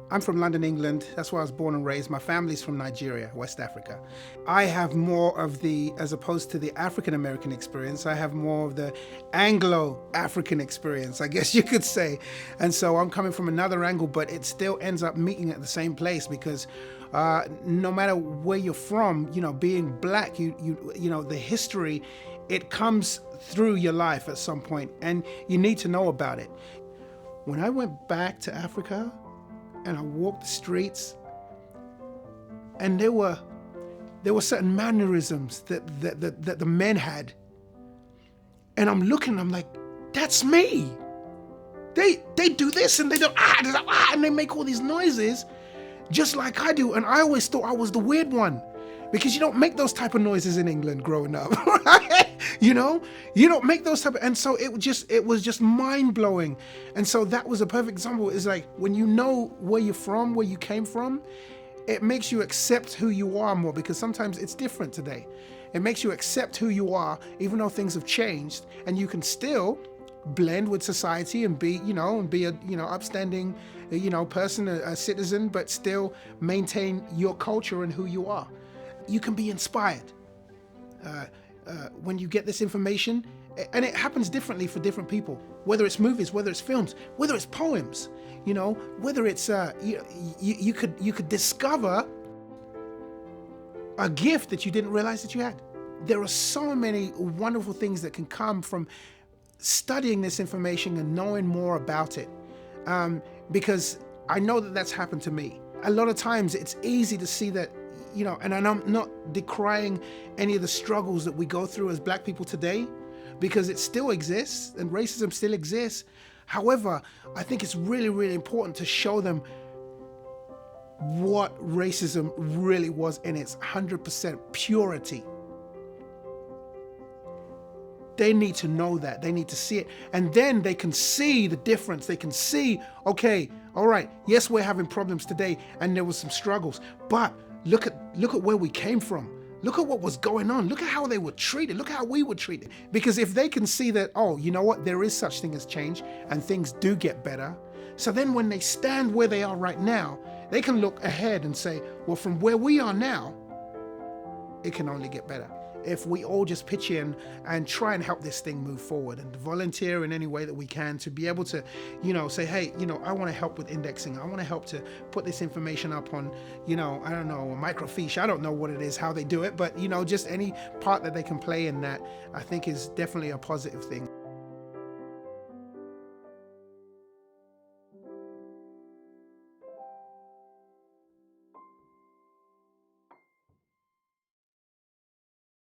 I'm from London, England. That's where I was born and raised. My family's from Nigeria, West Africa. I have more of the, as opposed to the African American experience, I have more of the Anglo African experience, I guess you could say. And so I'm coming from another angle, but it still ends up meeting at the same place because no matter where you're from, being black, the history, it comes through your life at some point, and you need to know about it. When I went back to Africa, and I walked the streets, and there were certain mannerisms that the men had, and I'm like, that's me. They do this and they do and they make all these noises, just like I do. And I always thought I was the weird one, because you don't make those type of noises in England growing up, right? You don't make those type of, and so it was just mind blowing. And so that was a perfect example. It's like when you know where you're from, where you came from, it makes you accept who you are more, because sometimes it's different today. It makes you accept who you are, even though things have changed, and you can still blend with society and be a upstanding person, a citizen, but still maintain your culture and who you are. You can be inspired when you get this information, and it happens differently for different people, whether it's movies, whether it's films, whether it's poems, whether it's you could discover a gift that you didn't realize that you had. There are so many wonderful things that can come from studying this information and knowing more about it, because I know that that's happened to me. A lot of times it's easy to see that, and I'm not decrying any of the struggles that we go through as black people today, because it still exists and racism still exists. However, I think it's really, really important to show them what racism really was in its 100% purity. They need to know that. They need to see it. And then they can see the difference. They can see, okay, all right, yes, we're having problems today and there was some struggles, but look at where we came from. Look at what was going on. Look at how they were treated. Look at how we were treated. Because if they can see that, oh, you know what, there is such thing as change and things do get better. So then when they stand where they are right now, they can look ahead and say, well, from where we are now, it can only get better. If we all just pitch in and try and help this thing move forward and volunteer in any way that we can to be able to, say, hey, I want to help with indexing. I want to help to put this information up on, I don't know, a microfiche. I don't know what it is, how they do it, but, just any part that they can play in that, I think is definitely a positive thing.